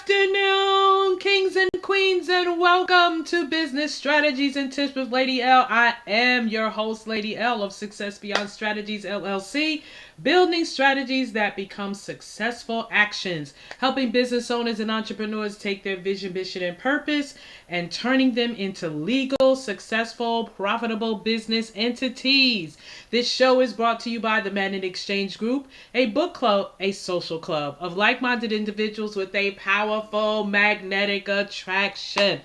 afternoon, kings and queens, and welcome to Business Strategies and Tips with Lady L. I am your host, Lady L of Success Beyond Strategies, LLC, building strategies that become successful actions, helping business owners and entrepreneurs take their vision, mission, and purpose and turning them into legal, successful, profitable business entities. This show is brought to you by the Man in Exchange Group, a book club, a social club of like-minded individuals with a powerful magnetic attraction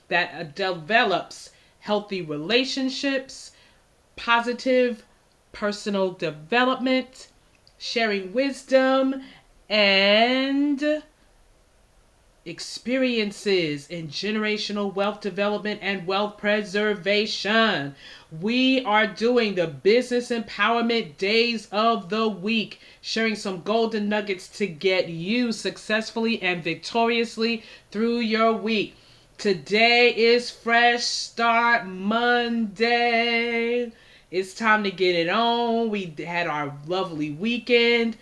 that develops healthy relationships, positive personal development, sharing wisdom, and experiences in generational wealth development and wealth preservation. We are doing the business empowerment days of the week, sharing some golden nuggets to get you successfully and victoriously through your week. Today is Fresh Start Monday. It's time to get it on. We had our lovely weekend.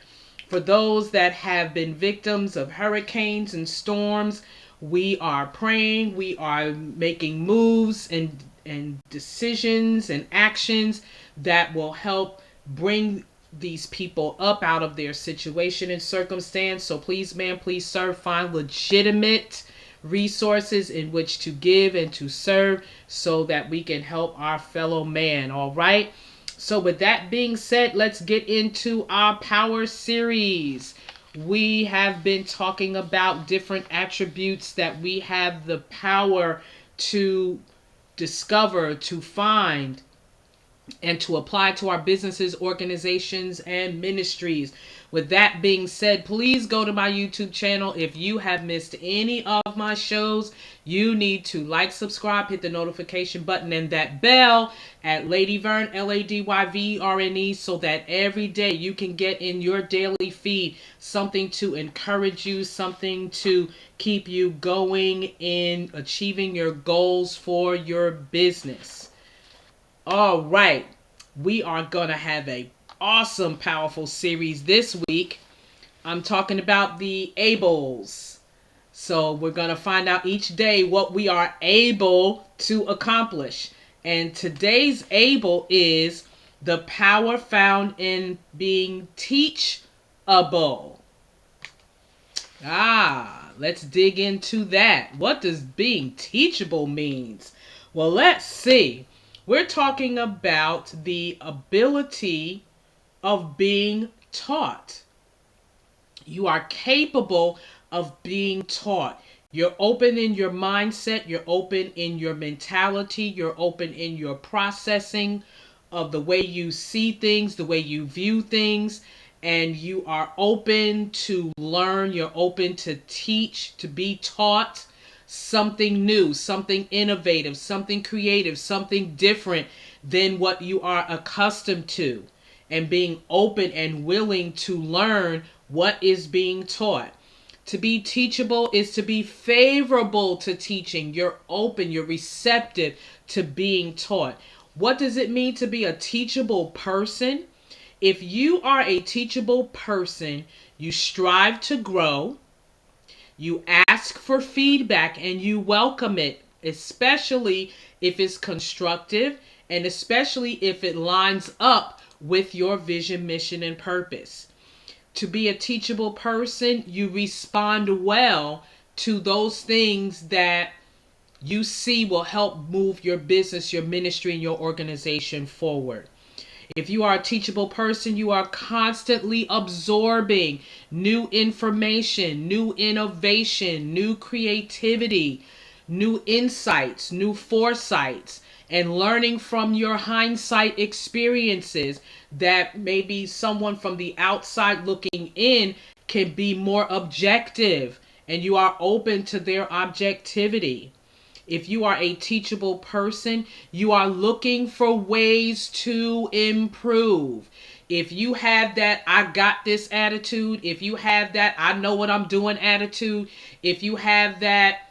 For those that have been victims of hurricanes and storms, we are praying, we are making moves and decisions and actions that will help bring these people up out of their situation and circumstance. So please, man, please, sir, find legitimate resources in which to give and to serve so that we can help our fellow man. All right. So with that being said, let's get into our power series. We have been talking about different attributes that we have the power to discover, to find, and to apply to our businesses, organizations, and ministries. With that being said, please go to my YouTube channel. If you have missed any of my shows, you need to like, subscribe, hit the notification button and that bell at Lady Vern, LadyVerne, so that every day you can get in your daily feed something to encourage you, something to keep you going in achieving your goals for your business. All right, we are going to have a awesome, powerful series this week. I'm talking about the ables. So we're going to find out each day what we are able to accomplish. And today's able is the power found in being teachable. Let's dig into that. What does being teachable means? Well, let's see. We're talking about the ability of being taught. You are capable of being taught. You're open in your mindset. You're open in your mentality. You're open in your processing of the way you see things, the way you view things. And you are open to learn. You're open to teach, to be taught something new, something innovative, something creative, something different than what you are accustomed to, and being open and willing to learn what is being taught. To be teachable is to be favorable to teaching. You're open, you're receptive to being taught. What does it mean to be a teachable person? If you are a teachable person, you strive to grow. You ask for feedback and you welcome it, especially if it's constructive and especially if it lines up with your vision, mission, and purpose. To be a teachable person, you respond well to those things that you see will help move your business, your ministry, and your organization forward. If you are a teachable person, you are constantly absorbing new information, new innovation, new creativity, new insights, new foresights, and learning from your hindsight experiences that maybe someone from the outside looking in can be more objective, and you are open to their objectivity. If you are a teachable person, you are looking for ways to improve. If you have that I got this attitude, if you have that I know what I'm doing attitude, if you have that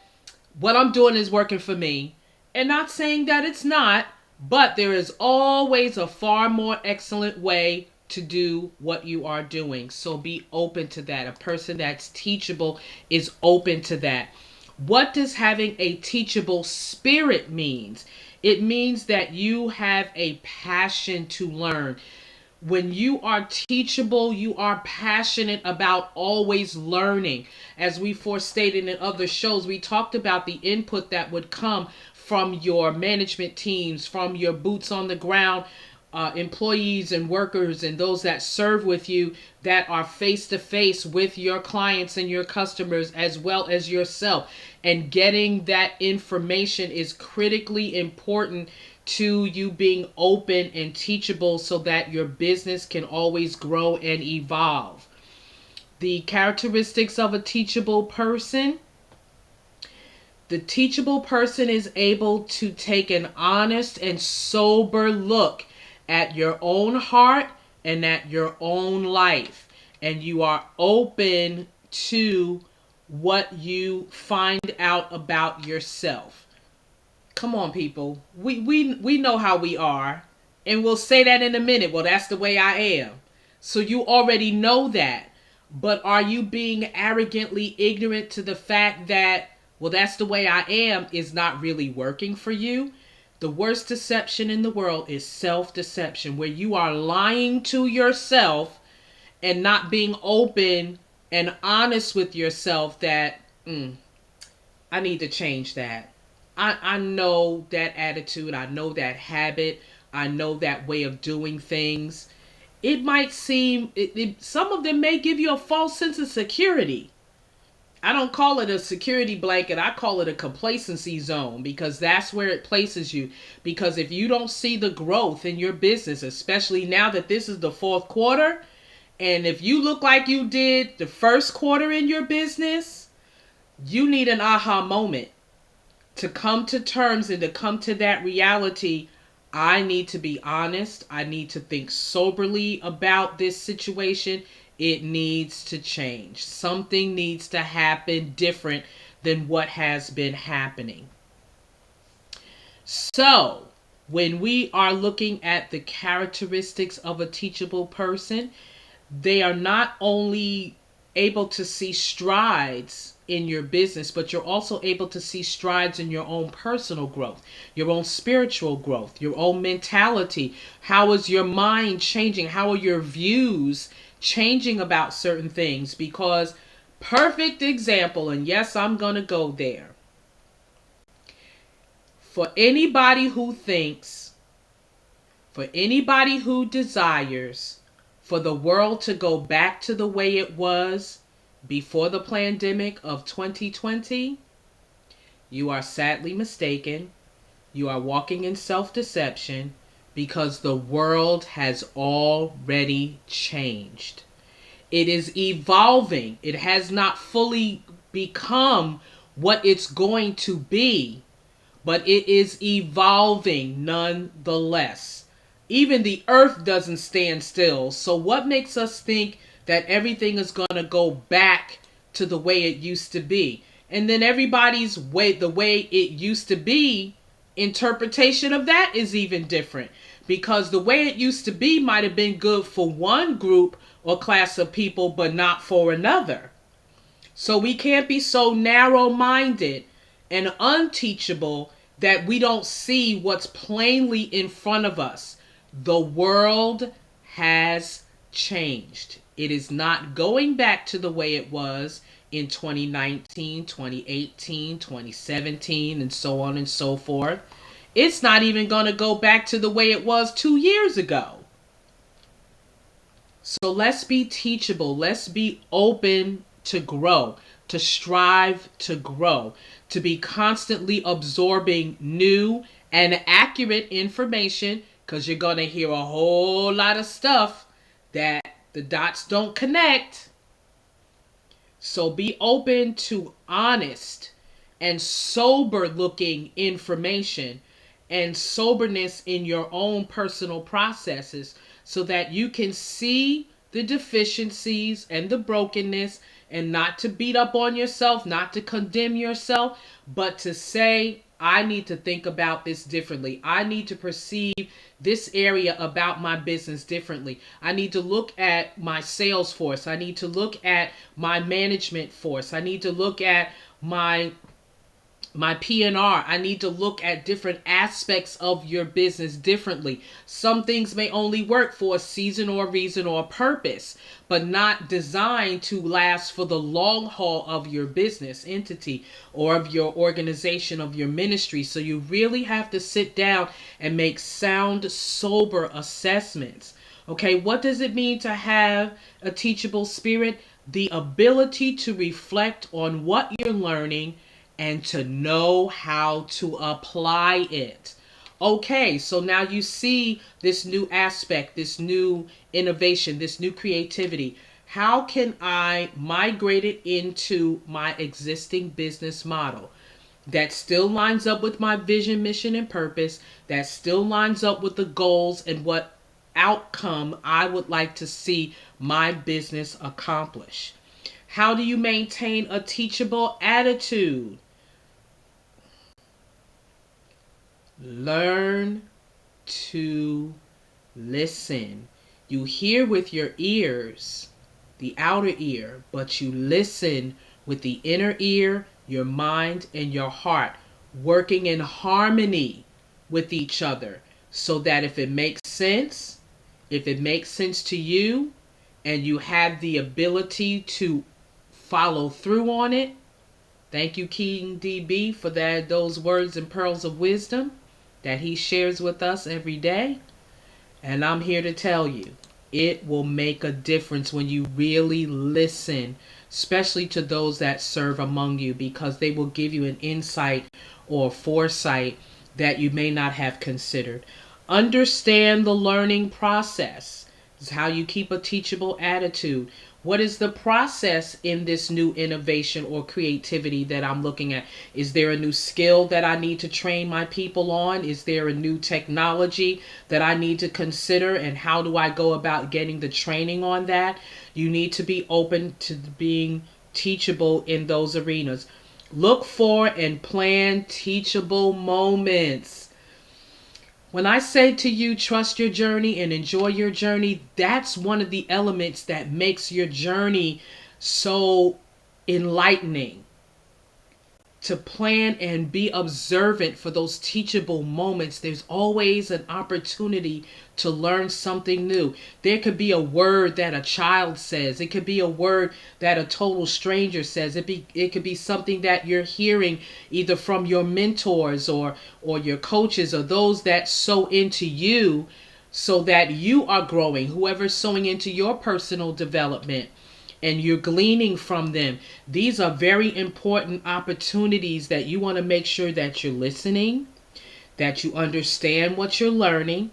what I'm doing is working for me, and not saying that it's not, but there is always a far more excellent way to do what you are doing. So be open to that. A person that's teachable is open to that. What does having a teachable spirit means? It means that you have a passion to learn. When you are teachable, you are passionate about always learning. As we forestated in other shows, we talked about the input that would come from your management teams, from your boots on the ground employees and workers and those that serve with you, that are face to face with your clients and your customers as well as yourself. And getting that information is critically important to you being open and teachable so that your business can always grow and evolve. The characteristics of a teachable person. The teachable person is able to take an honest and sober look at your own heart and at your own life. And you are open to what you find out about yourself. Come on, people. We know how we are. And we'll say that in a minute. Well, that's the way I am. So you already know that. But are you being arrogantly ignorant to the fact that, well, that's the way I am, is not really working for you? The worst deception in the world is self-deception, where you are lying to yourself and not being open and honest with yourself that, I need to change that. I know that attitude. I know that habit. I know that way of doing things. It might seem, some of them may give you a false sense of security. I don't call it a security blanket. I call it a complacency zone, because that's where it places you. Because if you don't see the growth in your business, especially now that this is the fourth quarter, and if you look like you did the first quarter in your business, you need an aha moment to come to terms and to come to that reality. I need to be honest. I need to think soberly about this situation. It needs to change. Something needs to happen different than what has been happening. So, when we are looking at the characteristics of a teachable person, they are not only able to see strides in your business, but you're also able to see strides in your own personal growth, your own spiritual growth, your own mentality. How is your mind changing? How are your views changing about certain things? Because, perfect example, and yes, I'm going to go there. For anybody who thinks, for anybody who desires for the world to go back to the way it was before the pandemic of 2020, you are sadly mistaken. You are walking in self-deception, because the world has already changed. It is evolving. It has not fully become what it's going to be, but it is evolving nonetheless. Even the earth doesn't stand still. So what makes us think that everything is going to go back to the way it used to be? And then everybody's way, the way it used to be, interpretation of that is even different. Because the way it used to be might have been good for one group or class of people, but not for another. So we can't be so narrow-minded and unteachable that we don't see what's plainly in front of us. The world has changed. It is not going back to the way it was in 2019, 2018, 2017, and so on and so forth. It's not even going to go back to the way it was 2 years ago. So let's be teachable. Let's be open to grow, to strive to grow, to be constantly absorbing new and accurate information, because you're going to hear a whole lot of stuff that the dots don't connect. So be open to honest and sober looking information and soberness in your own personal processes, so that you can see the deficiencies and the brokenness, and not to beat up on yourself, not to condemn yourself, but to say, I need to think about this differently. I need to perceive this area about my business differently. I need to look at my sales force. I need to look at my management force. I need to look at my P&R. I need to look at different aspects of your business differently. Some things may only work for a season or a reason or a purpose, but not designed to last for the long haul of your business entity or of your organization, of your ministry. So you really have to sit down and make sound, sober assessments. Okay, what does it mean to have a teachable spirit? The ability to reflect on what you're learning and to know how to apply it. Okay, so now you see this new aspect, this new innovation, this new creativity. How can I migrate it into my existing business model that still lines up with my vision, mission, and purpose, that still lines up with the goals and what outcome I would like to see my business accomplish? How do you maintain a teachable attitude? Learn to listen. You hear with your ears, the outer ear, but you listen with the inner ear, your mind, and your heart, working in harmony with each other so that if it makes sense to you, and you have the ability to follow through on it. Thank you, King DB, for those words and pearls of wisdom that he shares with us every day. And I'm here to tell you, it will make a difference when you really listen, especially to those that serve among you, because they will give you an insight or foresight that you may not have considered. Understand the learning process. This is how you keep a teachable attitude. What is the process in this new innovation or creativity that I'm looking at? Is there a new skill that I need to train my people on? Is there a new technology that I need to consider? And how do I go about getting the training on that? You need to be open to being teachable in those arenas. Look for and plan teachable moments. When I say to you, trust your journey and enjoy your journey, that's one of the elements that makes your journey so enlightening. To plan and be observant for those teachable moments. There's always an opportunity to learn something new. There could be a word that a child says. It could be a word that a total stranger says. It could be something that you're hearing either from your mentors or your coaches or those that sow into you so that you are growing. Whoever's sowing into your personal development, and you're gleaning from them. These are very important opportunities that you want to make sure that you're listening, that you understand what you're learning,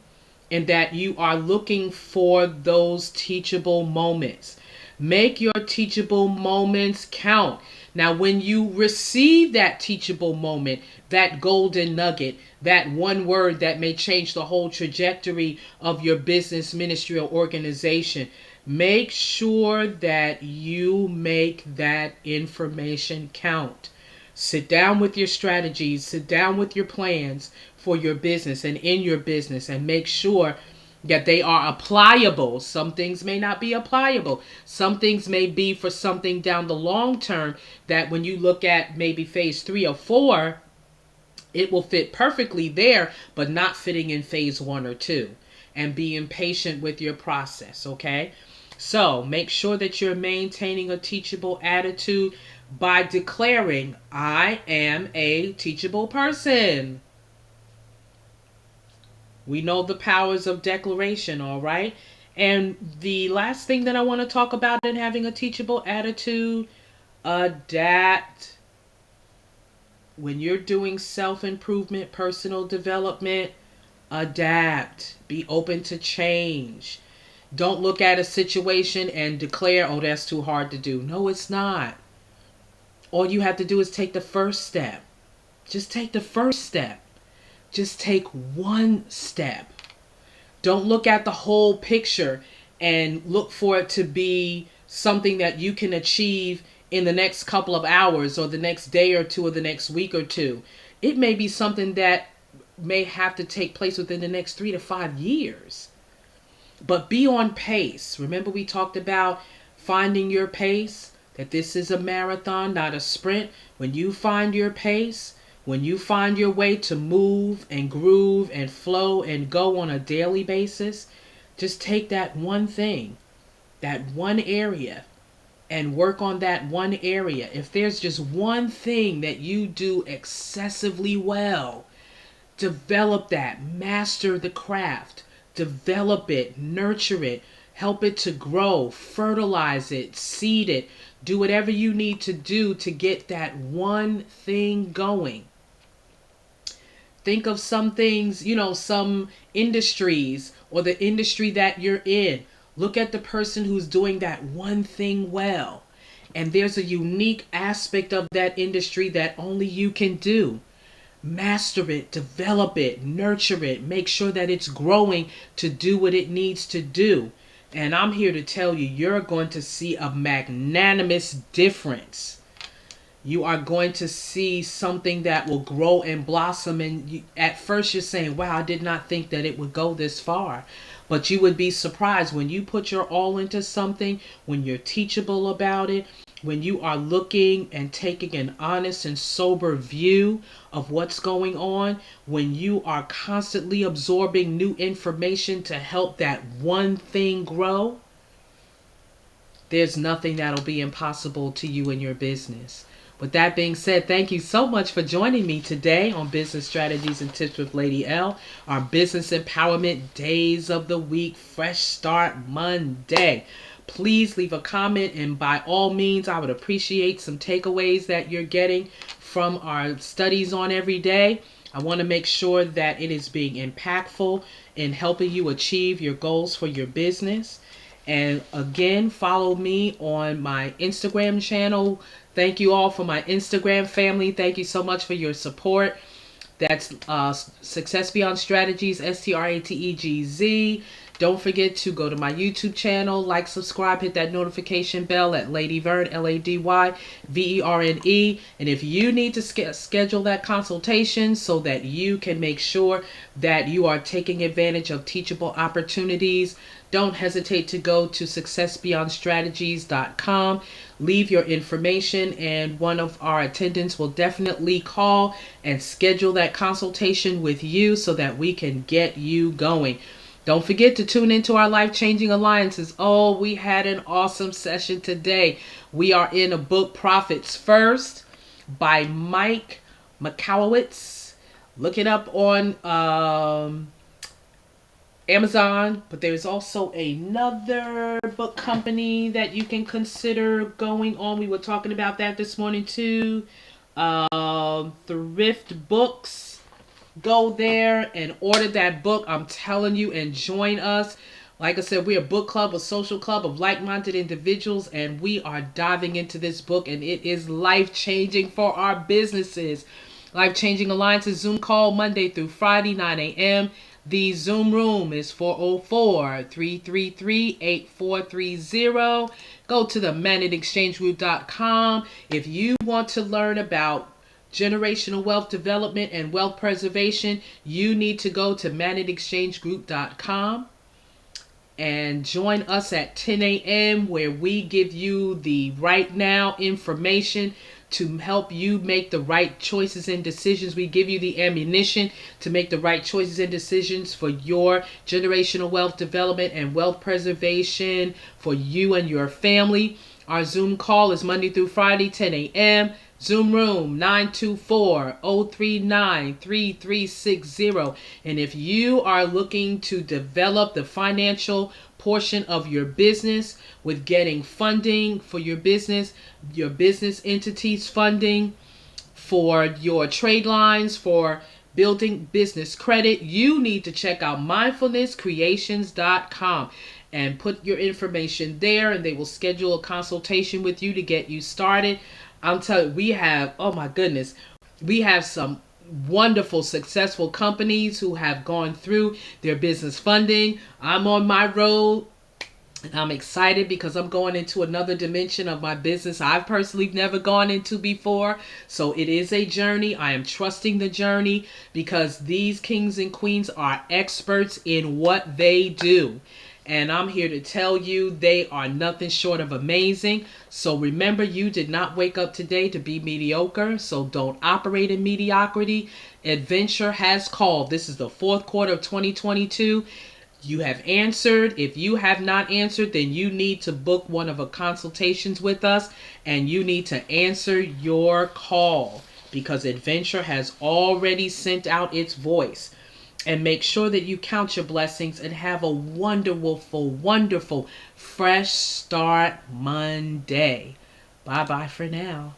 and that you are looking for those teachable moments. Make your teachable moments count. Now, when you receive that teachable moment, that golden nugget, that one word that may change the whole trajectory of your business, ministry, or organization, make sure that you make that information count. Sit down with your strategies, sit down with your plans for your business and in your business, and make sure that they are applicable. Some things may not be applicable. Some things may be for something down the long term that when you look at maybe phase 3 or 4, it will fit perfectly there, but not fitting in phase 1 or 2. And being patient with your process, okay? So make sure that you're maintaining a teachable attitude by declaring, I am a teachable person. We know the powers of declaration, all right? And the last thing that I want to talk about in having a teachable attitude, adapt. When you're doing self-improvement, personal development, adapt. Be open to change. Don't look at a situation and declare, oh, that's too hard to do. No, it's not. All you have to do is take the first step. Just take the first step. Just take one step. Don't look at the whole picture and look for it to be something that you can achieve in the next couple of hours or the next day or two or the next week or two. It may be something that may have to take place within the next 3 to 5 years. But be on pace. Remember, we talked about finding your pace, that this is a marathon, not a sprint. When you find your pace, when you find your way to move and groove and flow and go on a daily basis, just take that one thing, that one area, and work on that one area. If there's just one thing that you do excessively well, develop that, master the craft, develop it, nurture it, help it to grow, fertilize it, seed it, do whatever you need to do to get that one thing going. Think of some things, some industries or the industry that you're in. Look at the person who's doing that one thing well. And there's a unique aspect of that industry that only you can do. Master it, develop it, nurture it, make sure that it's growing to do what it needs to do. And I'm here to tell you, you're going to see a magnanimous difference. You are going to see something that will grow and blossom. And at first you're saying, wow, I did not think that it would go this far. But you would be surprised when you put your all into something, when you're teachable about it, when you are looking and taking an honest and sober view of what's going on, when you are constantly absorbing new information to help that one thing grow, there's nothing that'll be impossible to you in your business. With that being said, thank you so much for joining me today on Business Strategies and Tips with Lady L, our Business Empowerment Days of the Week, Fresh Start Monday. Please leave a comment, and by all means, I would appreciate some takeaways that you're getting from our studies on every day. I want to make sure that it is being impactful in helping you achieve your goals for your business. And again, follow me on my Instagram channel. Thank you all for my Instagram family. Thank you so much for your support. That's Success Beyond Strategies, Strategz. Don't forget to go to my YouTube channel, like, subscribe, hit that notification bell at Lady Verne, LadyVerne. And if you need to schedule that consultation so that you can make sure that you are taking advantage of teachable opportunities, don't hesitate to go to successbeyondstrategies.com. Leave your information, and one of our attendants will definitely call and schedule that consultation with you so that we can get you going. Don't forget to tune into our life-changing alliances. Oh, we had an awesome session today. We are in a book, Profits First, by Mike Makowitz. Look it up on Amazon, but there's also another book company that you can consider going on. We were talking about that this morning too. Thrift Books. Go there and order that book. I'm telling you, and join us. Like I said, we're a book club, a social club of like-minded individuals, and we are diving into this book, and it is life-changing for our businesses. Life-Changing Alliances Zoom call Monday through Friday, 9 a.m. The Zoom room is 404-333-8430. Go to the managedexchangegroup.com if you want to learn about generational wealth development and wealth preservation. You need to go to managedexchangegroup.com and join us at 10 a.m. where we give you the right now information to help you make the right choices and decisions. We give you the ammunition to make the right choices and decisions for your generational wealth development and wealth preservation for you and your family. Our Zoom call is Monday through Friday, 10 a.m. Zoom room 924-039-3360. And if you are looking to develop the financial portion of your business with getting funding for your business entities funding, for your trade lines, for building business credit, you need to check out mindfulnesscreations.com and put your information there, and they will schedule a consultation with you to get you started. I'm telling you, we have, oh my goodness, we have some wonderful, successful companies who have gone through their business funding. I'm on my road And I'm excited because I'm going into another dimension of my business I've personally never gone into before. So it is a journey. I am trusting the journey because these kings and queens are experts in what they do. And I'm here to tell you they are nothing short of amazing. So remember, you did not wake up today to be mediocre. So don't operate in mediocrity. Adventure has called. This is the fourth quarter of 2022. You have answered. If you have not answered, then you need to book one of our consultations with us and you need to answer your call because Adventure has already sent out its voice. And make sure that you count your blessings and have a wonderful, wonderful fresh start Monday. Bye bye for now.